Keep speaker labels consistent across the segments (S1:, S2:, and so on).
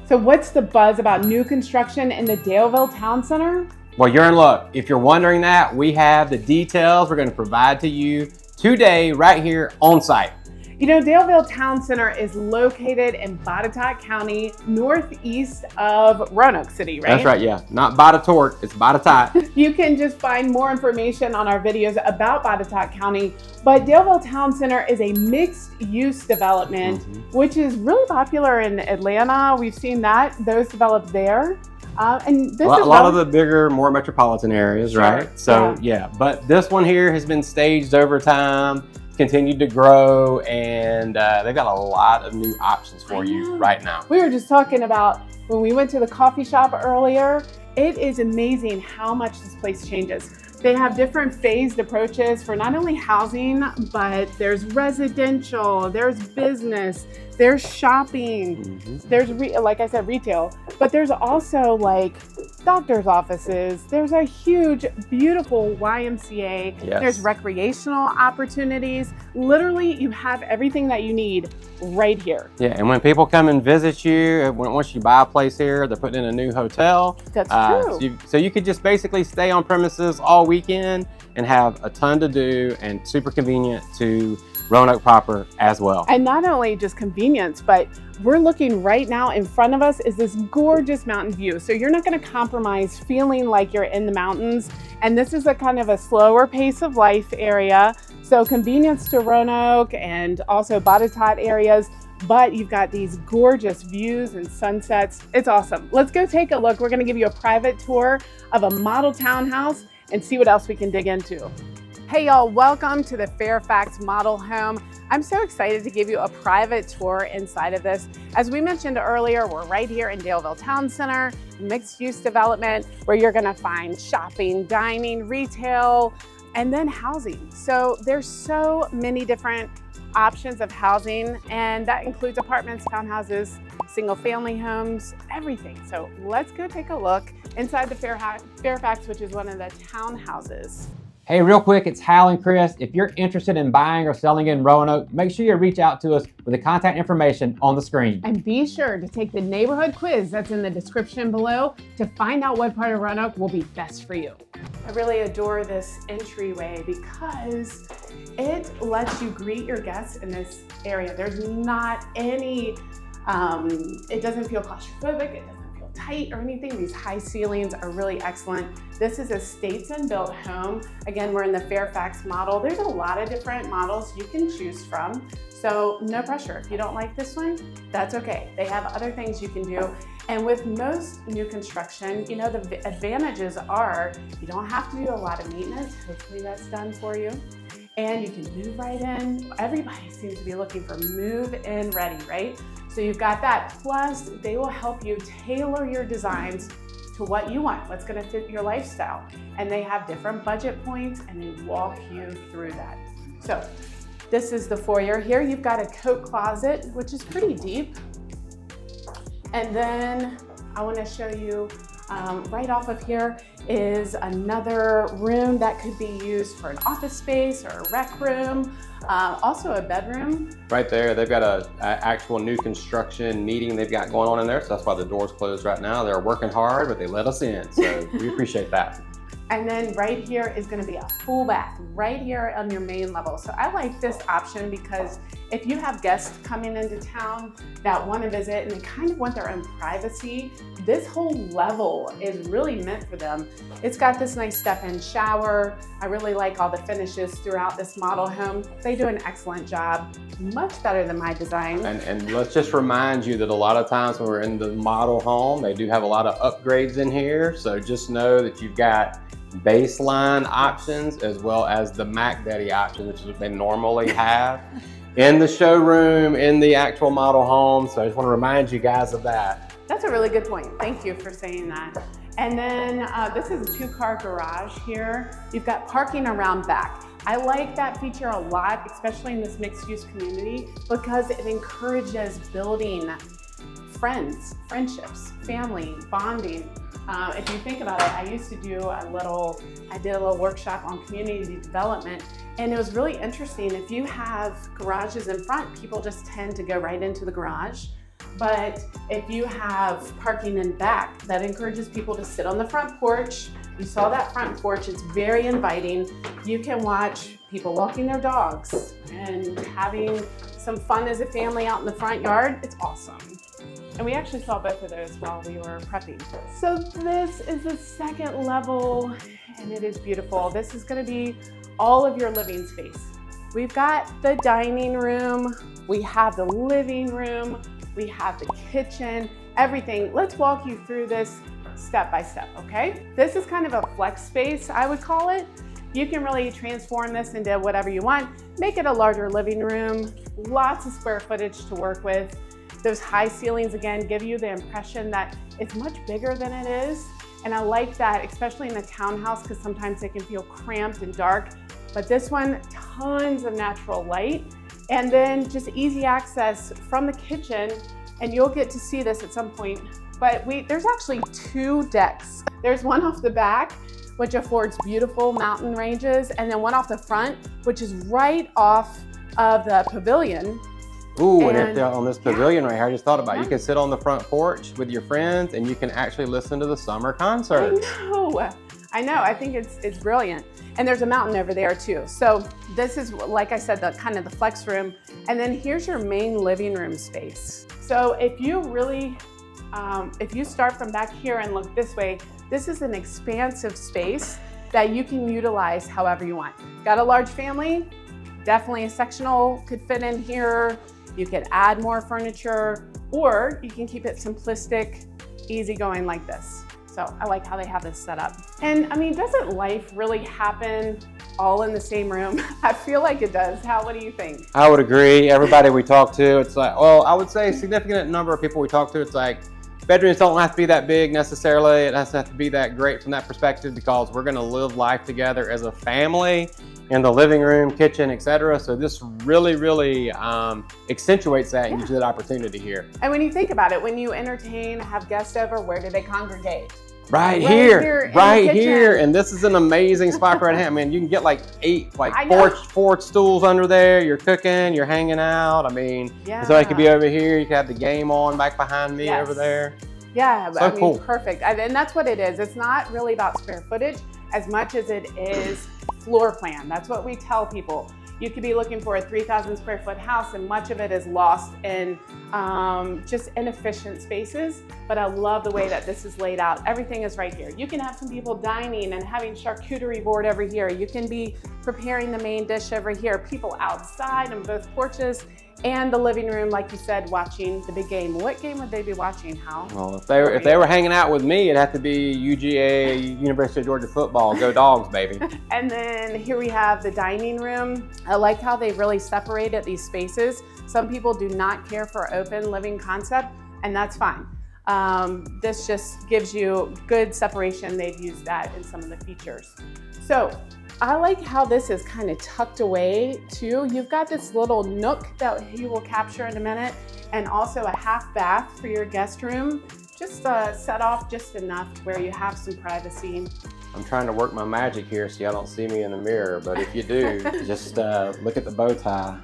S1: So what's the buzz about new construction in the Daleville Town Center?
S2: Well, you're in luck. If you're wondering that, we have the details we're going to provide to you today right here on site.
S1: You know, Daleville Town Center is located in Botetourt County, northeast of Roanoke City, right?
S2: That's right, yeah. Not Botetourt, it's Botetourt.
S1: You can just find more information on our videos about Botetourt County, but Daleville Town Center is a mixed-use development, which is really popular in Atlanta. We've seen those developed there. And this
S2: a lot of the bigger, more metropolitan areas, sure, right? So yeah, but this one here has been staged over time, continued to grow, and they've got a lot of new options for you right now.
S1: We were just talking about when we went to the coffee shop earlier, it is amazing how much this place changes. They have different phased approaches for not only housing, but there's residential, there's business, there's shopping, there's, like I said, retail, but there's also like doctor's offices. There's a huge, beautiful YMCA.
S2: Yes.
S1: There's recreational opportunities. Literally, you have everything that you need right here.
S2: Yeah, and when people come and visit you, once you buy a place here, they're putting in a new hotel.
S1: That's true.
S2: So you could just basically stay on premises all weekend and have a ton to do and super convenient to Roanoke proper as well.
S1: And not only just convenience, but we're looking right now in front of us is this gorgeous mountain view. So you're not going to compromise feeling like you're in the mountains. And this is a kind of a slower pace of life area. So convenience to Roanoke and also Botetourt areas, but you've got these gorgeous views and sunsets. It's awesome. Let's go take a look. We're going to give you a private tour of a model townhouse and see what else we can dig into. Hey y'all, welcome to the Fairfax model home. I'm so excited to give you a private tour inside of this. As we mentioned earlier, we're right here in Daleville Town Center, mixed use development where you're gonna find shopping, dining, retail, and then housing. So there's so many different options of housing, and that includes apartments, townhouses, single family homes, everything. So let's go take a look inside the Fairfax, which is one of the townhouses.
S3: Hey, real quick, it's Hal and Chris. If you're interested in buying or selling in Roanoke, make sure you reach out to us with the contact information on the screen.
S1: And be sure to take the neighborhood quiz that's in the description below to find out what part of Roanoke will be best for you. I really adore this entryway because it lets you greet your guests in this area. There's not any, it doesn't feel claustrophobic, it doesn't feel tight or anything. These high ceilings are really excellent. This is a Statesman built home. Again, we're in the Fairfax model. There's a lot of different models you can choose from. So no pressure. If you don't like this one, that's okay. They have other things you can do. And with most new construction, you know, the advantages are you don't have to do a lot of maintenance. Hopefully that's done for you. And you can move right in. Everybody seems to be looking for move-in ready, right? So you've got that. Plus, they will help you tailor your designs to what you want, what's gonna fit your lifestyle. And they have different budget points and they walk you through that. So this is the foyer here. You've got a coat closet, which is pretty deep. And then I wanna show you right off of here is another room that could be used for an office space or a rec room, also a bedroom.
S2: Right there, they've got a actual new construction meeting they've got going on in there, so that's why the door's closed right now. They're working hard, but they let us in, so we appreciate that.
S1: And then right here is gonna be a full bath right here on your main level. So I like this option because if you have guests coming into town that wanna visit and they kind of want their own privacy, this whole level is really meant for them. It's got this nice step-in shower. I really like all the finishes throughout this model home. They do an excellent job, much better than my design.
S2: And let's just remind you that a lot of times when we're in the model home, they do have a lot of upgrades in here. So just know that you've got baseline options as well as the Mac Daddy option, which is what they normally have in the showroom, in the actual model home. So I just want to remind you guys of that.
S1: That's a really good point. Thank you for saying that. And then this is a 2-car garage here. You've got parking around back. I like that feature a lot, especially in this mixed-use community, because it encourages building friendships, family, bonding. If you think about it, I used to do I did a little workshop on community development, and it was really interesting. If you have garages in front, people just tend to go right into the garage. But if you have parking in back, that encourages people to sit on the front porch. You saw that front porch, it's very inviting. You can watch people walking their dogs and having some fun as a family out in the front yard. It's awesome. And we actually saw both of those while we were prepping. So this is the second level and it is beautiful. This is gonna be all of your living space. We've got the dining room, we have the living room, we have the kitchen, everything. Let's walk you through this step by step, okay? This is kind of a flex space, I would call it. You can really transform this into whatever you want. Make it a larger living room, lots of square footage to work with. Those high ceilings, again, give you the impression that it's much bigger than it is. And I like that, especially in the townhouse, because sometimes they can feel cramped and dark. But this one, tons of natural light. And then just easy access from the kitchen. And you'll get to see this at some point. But there's actually 2 decks. There's one off the back, which affords beautiful mountain ranges, and then one off the front, which is right off of the pavilion.
S2: Ooh, and on this pavilion right here, I just thought about it. You can sit on the front porch with your friends and you can actually listen to the summer concert.
S1: I know, I think it's brilliant. And there's a mountain over there too. So this is, like I said, the kind of the flex room. And then here's your main living room space. So if you really, if you start from back here and look this way, this is an expansive space that you can utilize however you want. Got a large family? Definitely a sectional could fit in here. You could add more furniture, or you can keep it simplistic, easygoing like this. So I like how they have this set up. And I mean, doesn't life really happen all in the same room? I feel like it does. What do you think?
S2: I would agree. Everybody we talk to, it's like, well, I would say a significant number of people we talk to, it's like, bedrooms don't have to be that big necessarily. It doesn't have to be that great from that perspective because we're gonna live life together as a family in the living room, kitchen, etc. So this really, really accentuates that and gives you that opportunity here.
S1: And when you think about it, when you entertain, have guests over, where do they congregate?
S2: Right here. And this is an amazing spot right here. I mean, you can get like 4 stools under there. You're cooking, you're hanging out. I mean, somebody could be over here. You could have the game on back behind me over there.
S1: Yeah,
S2: so cool.
S1: Perfect. And that's what it is. It's not really about square footage as much as it is floor plan. That's what we tell people. You could be looking for a 3,000 square foot house and much of it is lost in just inefficient spaces. But I love the way that this is laid out. Everything is right here. You can have some people dining and having charcuterie board over here. You can be preparing the main dish over here. People outside on both porches and the living room, like you said, watching the big game. What game would they be watching, Hal?
S2: Well, if they were hanging out with me, it'd have to be UGA, University of Georgia football. Go Dogs, baby. And
S1: then here we have the dining room. I like how they really separated these spaces. Some people do not care for open living concept, and that's fine. This just gives you good separation. They've used that in some of the features. So I like how this is kind of tucked away too. You've got this little nook that you will capture in a minute, and also a half bath for your guest room. Just set off just enough to where you have some privacy.
S2: I'm trying to work my magic here so y'all don't see me in the mirror, but if you do, just look at the bow tie.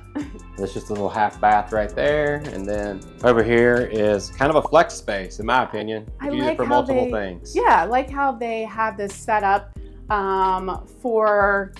S2: There's just a little half bath right there, and then over here is kind of a flex space, in my opinion. You can use it for multiple things.
S1: Yeah, I like how they have this set up for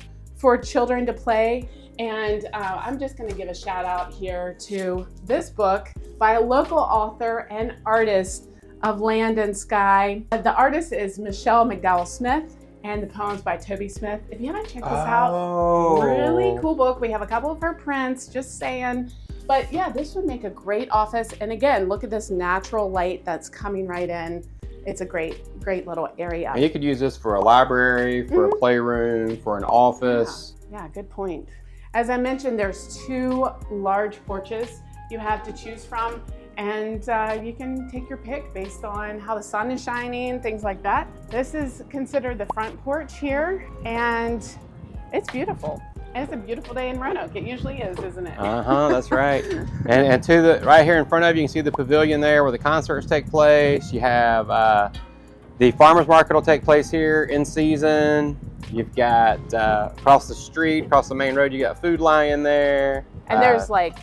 S1: children to play. And I'm just gonna give a shout out here to this book by a local author and artist of Land and Sky. The artist is Michelle McDowell Smith, and the poems by Toby Smith. If you haven't checked this out, really cool book. We have a couple of her prints, just saying. But yeah, this would make a great office. And again, look at this natural light that's coming right in. It's a great little area.
S2: And you could use this for a library, for a playroom, for an office.
S1: Yeah, good point. As I mentioned, there's 2 large porches you have to choose from, and you can take your pick based on how the sun is shining, things like that. This is considered the front porch here, and it's beautiful. And it's a beautiful day in Roanoke. It usually is, isn't it?
S2: That's right. And to the right here in front of you, you can see the pavilion there where the concerts take place. You have the farmers market will take place here in season. You've got across the street, across the main road, you got Food Lion there.
S1: And there's like,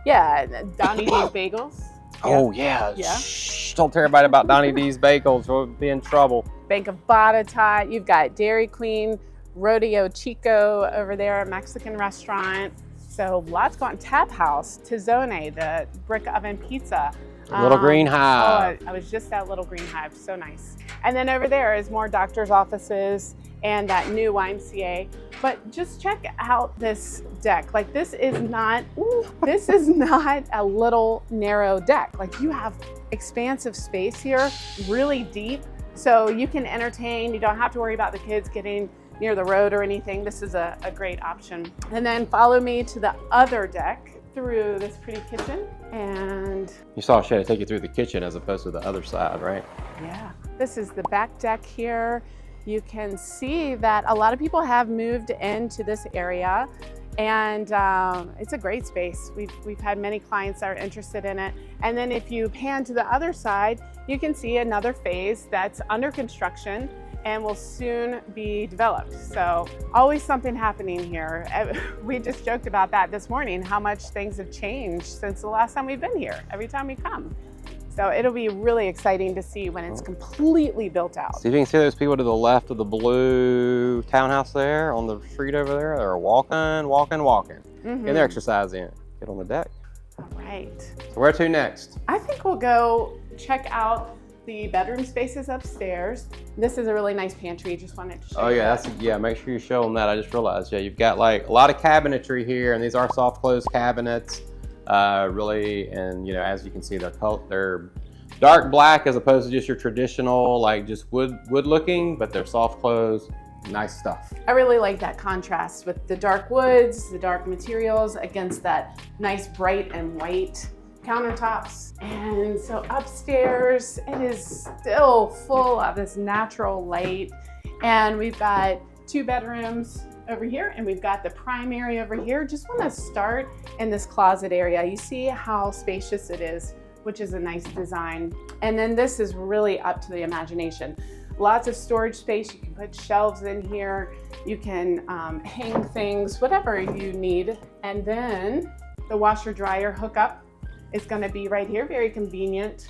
S1: Donnie D's Bagels.
S2: Oh yeah.
S1: Yeah.
S2: Shh, don't tell everybody about Donnie D's Bagels. We'll be in trouble.
S1: Bank of Botetourt. You've got Dairy Queen, Rodeo Chico over there, a Mexican restaurant. So lots going on. Tap House, Tizzone, the brick oven pizza.
S2: Little Green Hive.
S1: Oh, I was just at Little Green Hive, so nice. And then over there is more doctor's offices and that new YMCA. But just check out this deck. Like this is not a little narrow deck. Like you have expansive space here, really deep. So you can entertain, you don't have to worry about the kids getting near the road or anything. This is a great option. And then follow me to the other deck through this pretty kitchen. And
S2: you saw she had to take you through the kitchen as opposed to the other side, right?
S1: yeah, this is the back deck here. You can see that a lot of people have moved into this area, and it's a great space. We've had many clients that are interested in it. And then if you pan to the other side, you can see another phase that's under construction and will soon be developed. So always something happening here. We just joked about that this morning, how much things have changed since the last time we've been here, every time we come. So it'll be really exciting to see when it's completely built out.
S2: See if you can see those people to the left of the blue townhouse there on the street over there. They're walking.
S1: Mm-hmm.
S2: Get their exercise in. Get on the deck.
S1: All right.
S2: So where to next?
S1: I think we'll go check out the bedroom spaces upstairs. This is a really nice pantry. Just wanted to show you.
S2: Oh yeah, make sure you show them that. I just realized, yeah, you've got like a lot of cabinetry here, and these are soft close cabinets. Really, and you know, as you can see, they're dark black as opposed to just your traditional like just wood looking, but they're soft close, nice stuff.
S1: I really like that contrast with the dark woods, the dark materials against that nice bright and white countertops. And so upstairs, it is still full of this natural light. And we've got 2 bedrooms over here, and we've got the primary over here. Just want to start in this closet area. You see how spacious it is, which is a nice design. And then this is really up to the imagination. Lots of storage space. You can put shelves in here. You can hang things, whatever you need. And then the washer dryer hookup is going to be right here. Very convenient.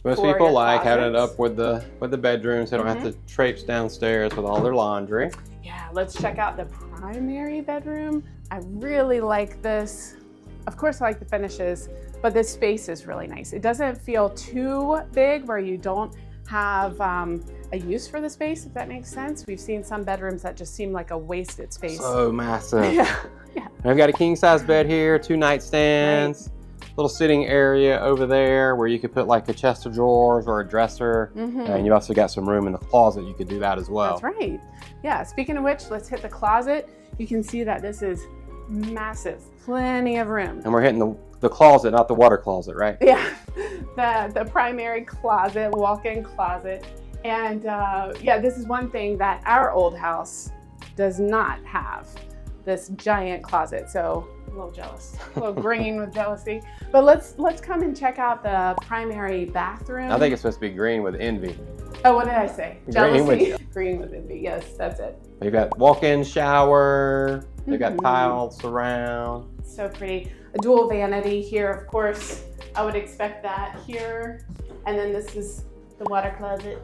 S2: Most people like having it up with the bedrooms. They don't have to traipse downstairs with all their laundry.
S1: Yeah, let's check out the primary bedroom. I really like this. Of course, I like the finishes, but this space is really nice. It doesn't feel too big where you don't have a use for the space, if that makes sense. We've seen some bedrooms that just seem like a wasted space.
S2: So massive.
S1: Yeah.
S2: I've got a king size bed here, 2 nightstands. Right. Little sitting area over there where you could put like a chest of drawers or a dresser. And you also got some room in the closet. You could do that as well.
S1: That's right. Yeah, speaking of which, let's hit the closet. You can see that this is massive, plenty of room.
S2: And we're hitting the closet, not the water closet, right?
S1: Yeah, the primary closet, walk-in closet. And yeah, this is one thing that our old house does not have, this giant closet. So a little jealous, a little green with jealousy. But let's come and check out the primary bathroom.
S2: I think it's supposed to be green with envy.
S1: Oh, what did I say?
S2: Jealousy.
S1: Green with envy. Yes, that's it.
S2: They've got walk-in shower. They've got tiles around.
S1: So pretty. A dual vanity here, of course. I would expect that here. And then this is the water closet.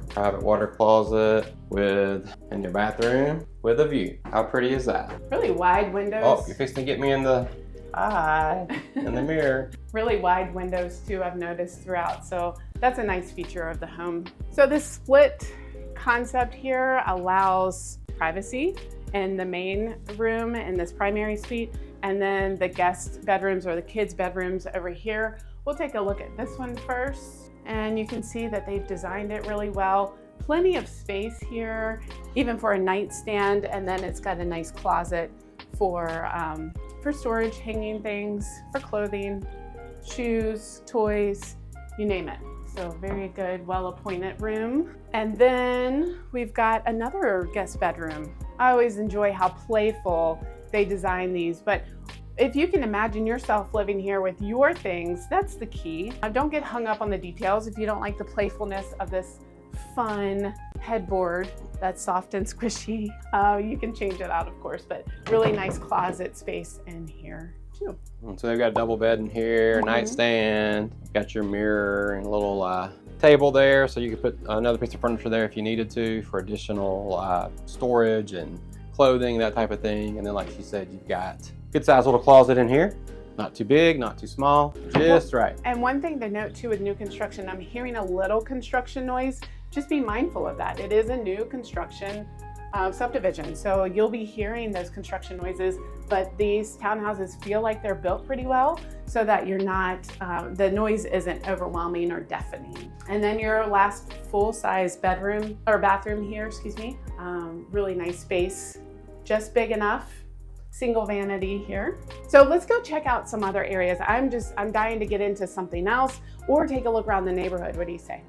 S2: Private water closet in your bathroom with a view. How pretty is that?
S1: Really wide windows.
S2: Oh, you're fixing to get me in the eye, in the mirror.
S1: Really wide windows too, I've noticed throughout. So that's a nice feature of the home. So this split concept here allows privacy in the main room in this primary suite, and then the guest bedrooms or the kids' bedrooms over here. We'll take a look at this one first, and you can see that they've designed it really well. Plenty of space here, even for a nightstand, and then it's got a nice closet for storage, hanging things, for clothing, shoes, toys, you name it. So very good, well-appointed room. And then we've got another guest bedroom. I always enjoy how playful they design these, but if you can imagine yourself living here with your things, that's the key. Don't get hung up on the details if you don't like the playfulness of this fun headboard that's soft and squishy. You can change it out, of course, but really nice closet space in here too.
S2: So they've got a double bed in here, nightstand, got your mirror and a little table there, so you could put another piece of furniture there if you needed to for additional storage and clothing, that type of thing. And then like she said, you've got good sized little closet in here. Not too big, not too small, just right.
S1: And one thing to note too with new construction, I'm hearing a little construction noise. Just be mindful of that. It is a new construction subdivision, so you'll be hearing those construction noises, but these townhouses feel like they're built pretty well so that you're not, the noise isn't overwhelming or deafening. And then your last full-size bedroom or bathroom here, excuse me, really nice space, just big enough. Single vanity here. So let's go check out some other areas. I'm dying to get into something else or take a look around the neighborhood. What do you say?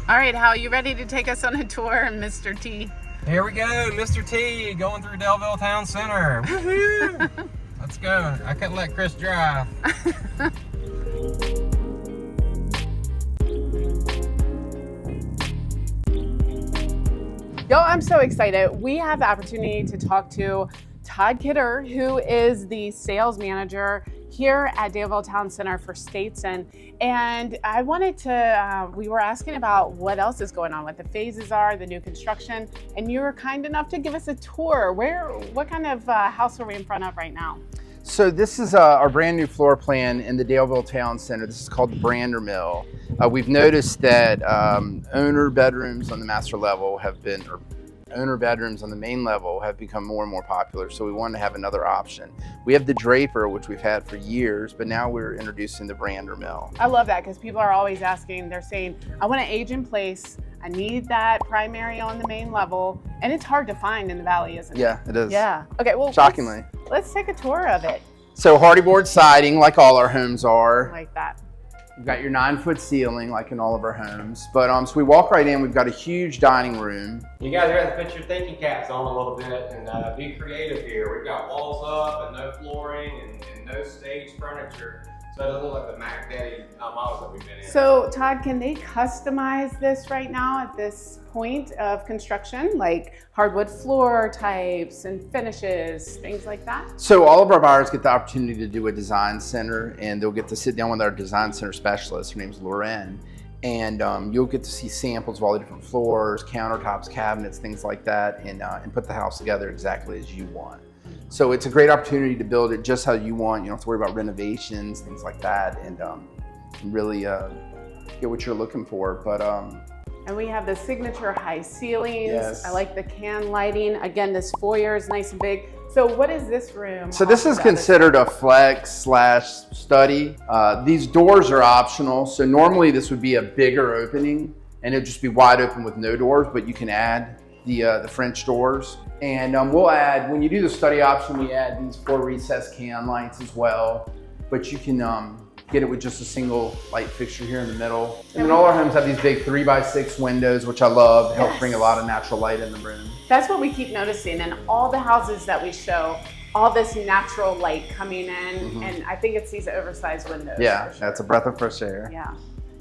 S1: All right, Hal, you ready to take us on a tour, Mr. T?
S2: Here we go, Mr. T, going through Daleville Town Center. Woohoo! Let's go. I couldn't let Chris drive.
S1: Yo, I'm so excited. We have the opportunity to talk to Todd Kidder, who is the sales manager here at Daleville Town Center for Stateston. And I wanted to, we were asking about what else is going on, what the phases are, the new construction, and you were kind enough to give us a tour. What kind of house are we in front of right now?
S4: So this is our brand new floor plan in the Daleville Town Center. This is called the Brander Mill. We've noticed that owner bedrooms on the master level have been, or owner bedrooms on the main level have become more and more popular, so we wanted to have another option. We have the Draper, which we've had for years, but now we're introducing the Brander Mill.
S1: I love that because people are always asking, they're saying, I want to age in place, I need that primary on the main level, and it's hard to find in the valley, isn't it?
S4: Yeah, it is.
S1: Yeah. Okay, well,
S4: shockingly.
S1: Let's take a tour of it.
S4: So hardy board siding, like all our homes are.
S1: Like that.
S4: You've got your 9-foot ceiling, like in all of our homes. But so we walk right in, we've got a huge dining room.
S2: You guys are going to put your thinking caps on a little bit and be creative here. We've got walls up and no flooring and no stage furniture. So it doesn't look like the Mac Daddy models that we've been in.
S1: So Todd, can they customize this right now at this point of construction? Like hardwood floor types and finishes, things like that?
S4: So all of our buyers get the opportunity to do a design center, and they'll get to sit down with our design center specialist. Her name's Lauren. And you'll get to see samples of all the different floors, countertops, cabinets, things like that, and put the house together exactly as you want. So it's a great opportunity to build it just how you want. You don't have to worry about renovations, things like that, and really get what you're looking for. But
S1: and we have the signature high ceilings.
S4: Yes.
S1: I like the can lighting. Again, this foyer is nice and big. So what is this room?
S4: So this is considered a flex/study. These doors are optional. So normally this would be a bigger opening and it'd just be wide open with no doors, but you can add the French doors. And we'll add, when you do the study option, we add these 4 recessed can lights as well. But you can get it with just a single light fixture here in the middle. And then all our homes have these big 3x6 windows, which I love. Help bring a lot of natural light in the room.
S1: That's what we keep noticing in all the houses that we show, all this natural light coming in, and I think it's these oversized windows.
S4: Yeah, that's a breath of fresh air.
S1: Yeah.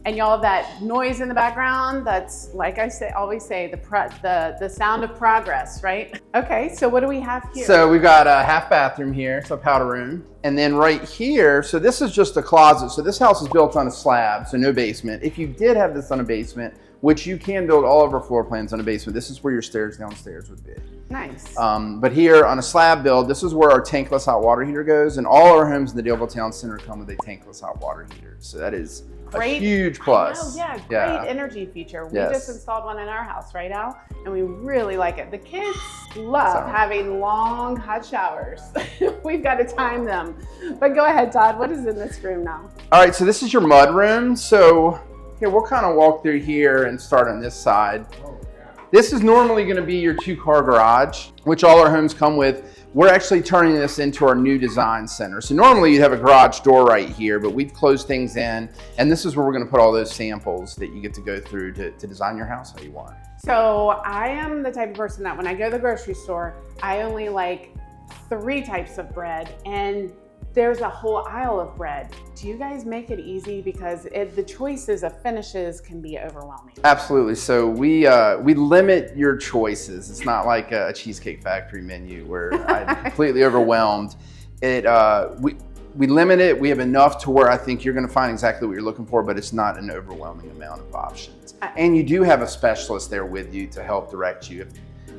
S1: And y'all have that noise in the background. That's, like I always say, the sound of progress, right? Okay, so what do we have here?
S4: So we've got a half bathroom here, so powder room. And then right here, so this is just a closet. So this house is built on a slab, so no basement. If you did have this on a basement, which you can build all of our floor plans on a basement, this is where your stairs downstairs would be.
S1: Nice.
S4: But here on a slab build, this is where our tankless hot water heater goes, and all our homes in the Daleville Town Center come with a tankless hot water heater. So that is a huge plus.
S1: Great energy feature. We just installed one in our house, right, Al? And we really like it. The kids love having long hot showers. We've got to time them. But go ahead, Todd. What is in this room now?
S4: All right, so this is your mud room. So here, we'll kind of walk through here and start on this side. This is normally going to be your 2-car garage, which all our homes come with. We're actually turning this into our new design center. So normally you'd have a garage door right here, but we've closed things in, and this is where we're going to put all those samples that you get to go through to design your house how you want.
S1: So I am the type of person that when I go to the grocery store, I only like 3 types of bread, and there's a whole aisle of bread. Do you guys make it easy? Because the choices of finishes can be overwhelming.
S4: Absolutely. So we limit your choices. It's not like a Cheesecake Factory menu where I'm completely overwhelmed. We limit it. We have enough to where I think you're going to find exactly what you're looking for, but it's not an overwhelming amount of options. And you do have a specialist there with you to help direct you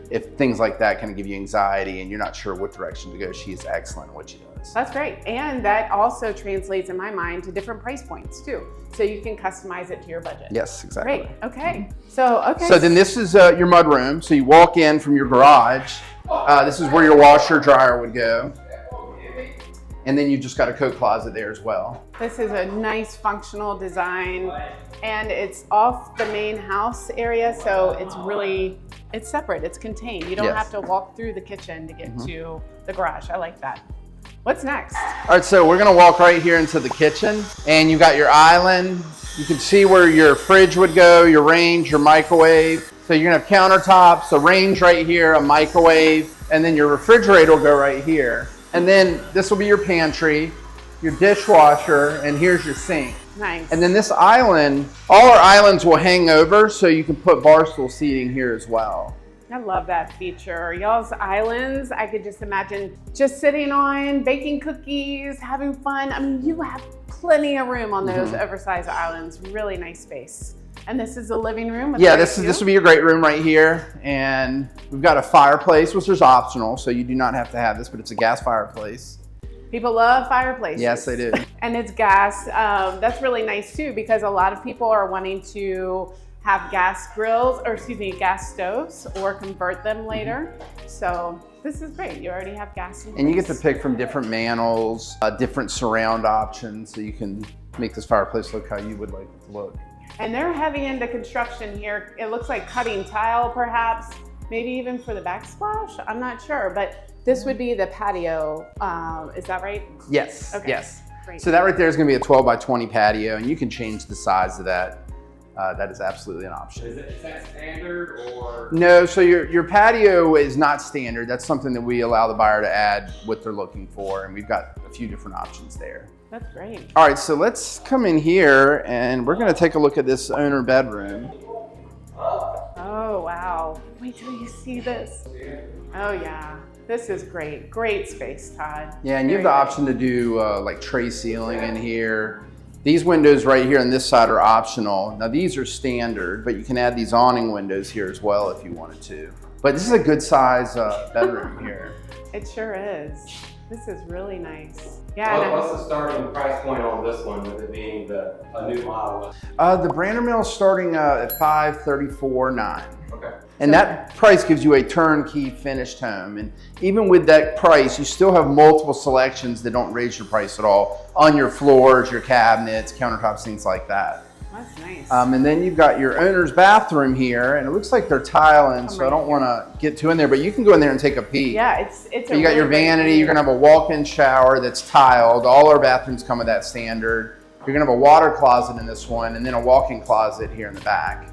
S4: if things like that kind of give you anxiety and you're not sure what direction to go. She is excellent at what she does.
S1: That's great. And that also translates in my mind to different price points too. So you can customize it to your budget.
S4: Yes, exactly.
S1: Great. Okay. So
S4: then this is your mud room. So you walk in from your garage. This is where your washer dryer would go. And then you've just got a coat closet there as well.
S1: This is a nice functional design, and it's off the main house area, so it's separate, it's contained. You don't have to walk through the kitchen to get to the garage. I like that. What's next?
S4: All right, so we're gonna walk right here into the kitchen, and you've got your island. You can see where your fridge would go, your range, your microwave. So you're gonna have countertops, a range right here, a microwave, and then your refrigerator will go right here. And then this will be your pantry, your dishwasher, and here's your sink.
S1: Nice.
S4: And then this island, all our islands will hang over, so you can put bar stool seating here as well.
S1: I love that feature. Y'all's islands, I could just imagine just sitting on, baking cookies, having fun. I mean, you have plenty of room on those oversized islands. Really nice space. And this is the living room?
S4: Yeah, this will be your great room right here. And we've got a fireplace, which is optional, so you do not have to have this, but it's a gas fireplace.
S1: People love fireplaces.
S4: Yes, they do.
S1: And it's gas. That's really nice too, because a lot of people are wanting to have gas grills, or excuse me, gas stoves, or convert them later. So this is great. You already have gas in place.
S4: And you get to pick from different mantles, different surround options, so you can make this fireplace look how you would like it to look.
S1: And they're heavy into construction here. It looks like cutting tile, perhaps, maybe even for the backsplash. I'm not sure, but this would be the patio. Is that right?
S4: Yes.
S1: Okay.
S4: Yes.
S1: Great.
S4: So that right there is going to be a 12 by 20 patio, and you can change the size of that. That is absolutely an option.
S2: Is that standard or?
S4: No, so your patio is not standard. That's something that we allow the buyer to add what they're looking for, and we've got a few different options there.
S1: That's great.
S4: All right, so let's come in here, and we're going to take a look at this owner bedroom.
S1: Oh, wow. Wait till you see this. Oh, yeah. This is great. Great space, Todd.
S4: Yeah, and you have the option to do like tray ceiling in here. These windows right here on this side are optional. Now these are standard, but you can add these awning windows here as well if you wanted to. But this is a good size bedroom here.
S1: It sure is. This is really nice. Yeah.
S2: What's the starting price point on this one, with it being a new model?
S4: The Brander Mill is starting at $534,900.
S2: Okay.
S4: And that price gives you a turnkey finished home. And even with that price, you still have multiple selections that don't raise your price at all on your floors, your cabinets, countertops, things like that.
S1: That's nice.
S4: And then you've got your owner's bathroom here, and it looks like they're tiling, so I don't want to get too in there, but you can go in there and take a peek.
S1: Yeah, it's
S4: So you got your vanity, you're gonna have a walk-in shower that's tiled. All our bathrooms come with that standard. You're gonna have a water closet in this one, and then a walk-in closet here in the back.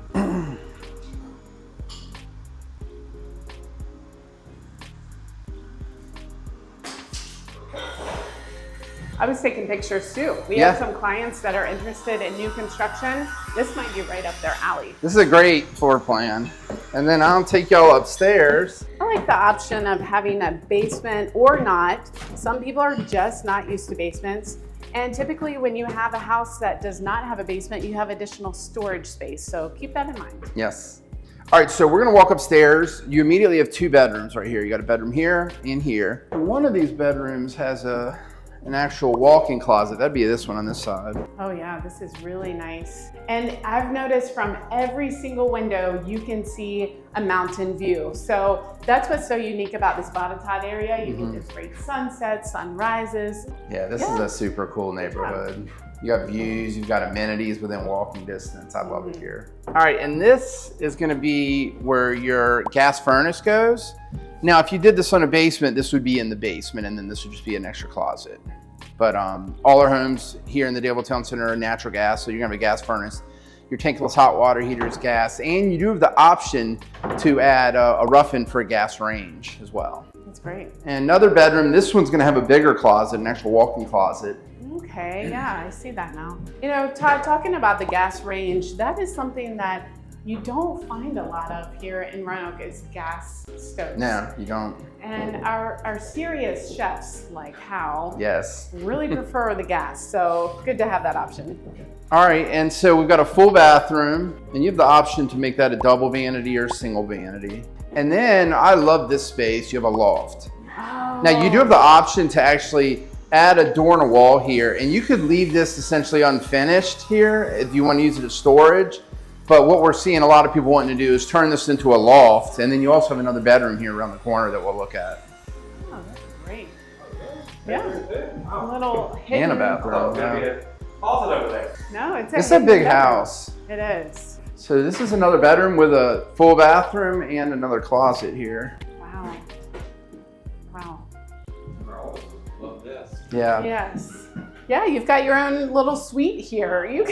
S1: I was taking pictures too. We have some clients that are interested in new construction. This might be right up their alley.
S4: This is a great floor plan. And then I'll take y'all upstairs.
S1: I like the option of having a basement or not. Some people are just not used to basements. And typically when you have a house that does not have a basement, you have additional storage space. So keep that in mind.
S4: Yes. All right, so we're gonna walk upstairs. You immediately have two bedrooms right here. You got a bedroom here and here. And one of these bedrooms has an actual walk-in closet. That'd be this one on this side.
S1: Oh yeah, this is really nice. And I've noticed from every single window, you can see a mountain view. So that's what's so unique about this Botetourt area. You get this great sunsets, sunrises.
S4: Yeah, this is a super cool neighborhood. You got views, you've got amenities within walking distance. I love it here. All right, and this is gonna be where your gas furnace goes. Now, if you did this on a basement, this would be in the basement, and then this would just be an extra closet. But all our homes here in the Daleville Town Center are natural gas, so you're gonna have a gas furnace. your tankless hot water heaters, gas, and you do have the option to add a rough-in for a gas range as well.
S1: That's great.
S4: And another bedroom, this one's gonna have a bigger closet, an actual walk-in closet.
S1: Okay, yeah, I see that now. You know, Todd, talking about the gas range, that is something that you don't find a lot of here in Roanoke is gas stoves.
S4: No, you don't.
S1: And our serious chefs like Hal
S4: Yes.
S1: really prefer the gas, so good to have that option.
S4: All right, and so we've got a full bathroom, and you have the option to make that a double vanity or single vanity. And then I love this space, you have a loft.
S1: Oh.
S4: Now you do have the option to actually add a door and a wall here, and you could leave this essentially unfinished here if you want to use it as storage. But what we're seeing a lot of people wanting to do is turn this into a loft, and then you also have another bedroom here around the corner that we'll look at.
S1: Oh, that's great. Yeah, a little hidden.
S4: And a bathroom. Yeah.
S2: Closet over there.
S1: No,
S4: It's a big house.
S1: It is.
S4: So this is another bedroom with a full bathroom and another closet here.
S1: Wow. Wow.
S2: Love this.
S4: Yeah.
S1: Yes. Yeah, you've got your own little suite here.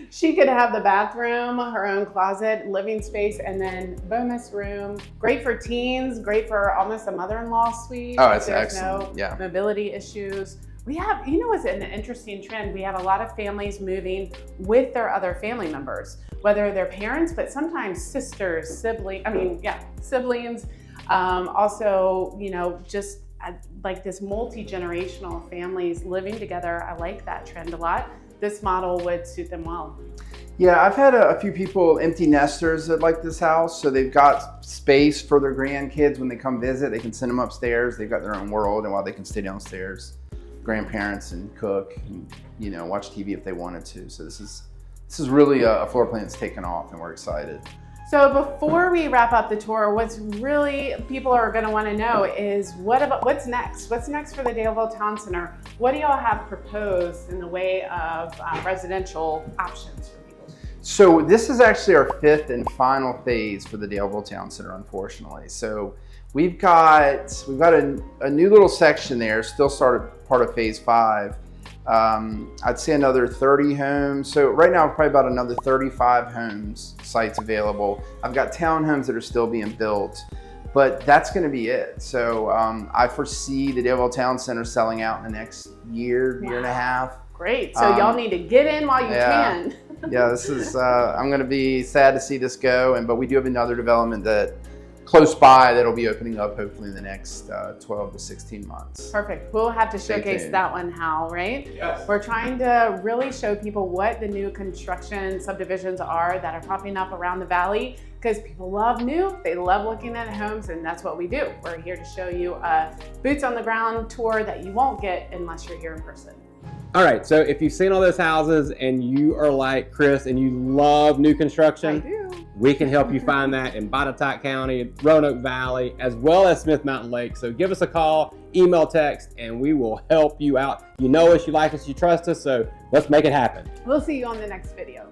S1: She could have the bathroom, her own closet, living space, and then bonus room. Great for teens, great for almost a mother-in-law suite.
S4: Oh,
S1: if
S4: it's
S1: there's
S4: excellent.
S1: no
S4: Yeah.
S1: mobility issues. We have, you know, it's an interesting trend. We have a lot of families moving with their other family members, whether they're parents, but sometimes sisters, siblings. Also, you know, just like this multi-generational families living together. I like that trend a lot. This model would suit them well.
S4: Yeah, I've had a few people, empty nesters, that like this house. So they've got space for their grandkids when they come visit. They can send them upstairs. They've got their own world, and while they can stay downstairs, grandparents and cook and, you know, watch TV if they wanted to. So this is really a floor plan that's taken off, and we're excited.
S1: So before we wrap up the tour, what's really people are going to want to know is what's next? What's next for the Daleville Town Center? What do y'all have proposed in the way of residential options for people?
S4: So this is actually our 5th and final phase for the Daleville Town Center, unfortunately. So we've got a new little section there, still part of phase 5. I'd say another 30 homes. So right now, probably about another 35 homes sites available. I've got townhomes that are still being built, but that's going to be it. So I foresee the Daleville Town Center selling out in the next year and a half.
S1: Great. So y'all need to get in while you can.
S4: Yeah, this is. I'm going to be sad to see this go, but we do have another development that close by that'll be opening up hopefully in the next 12 to 16 months.
S1: Perfect. We'll have to
S4: Stay
S1: showcase
S4: tuned.
S1: that one, Hal, right?
S2: Yes.
S1: We're trying to really show people what the new construction subdivisions are that are popping up around the valley, because people love new, they love looking at homes, and that's what we do. We're here to show you a boots on the ground tour that you won't get unless you're here in person.
S3: All right, so if you've seen all those houses and you are like Chris and you love new
S1: I
S3: construction,
S1: do.
S3: we can help you find that in Botetourt County, Roanoke Valley, as well as Smith Mountain Lake. So give us a call, email, text, and we will help you out. You know us, you like us, you trust us, so let's make it happen.
S1: We'll see you on the next video.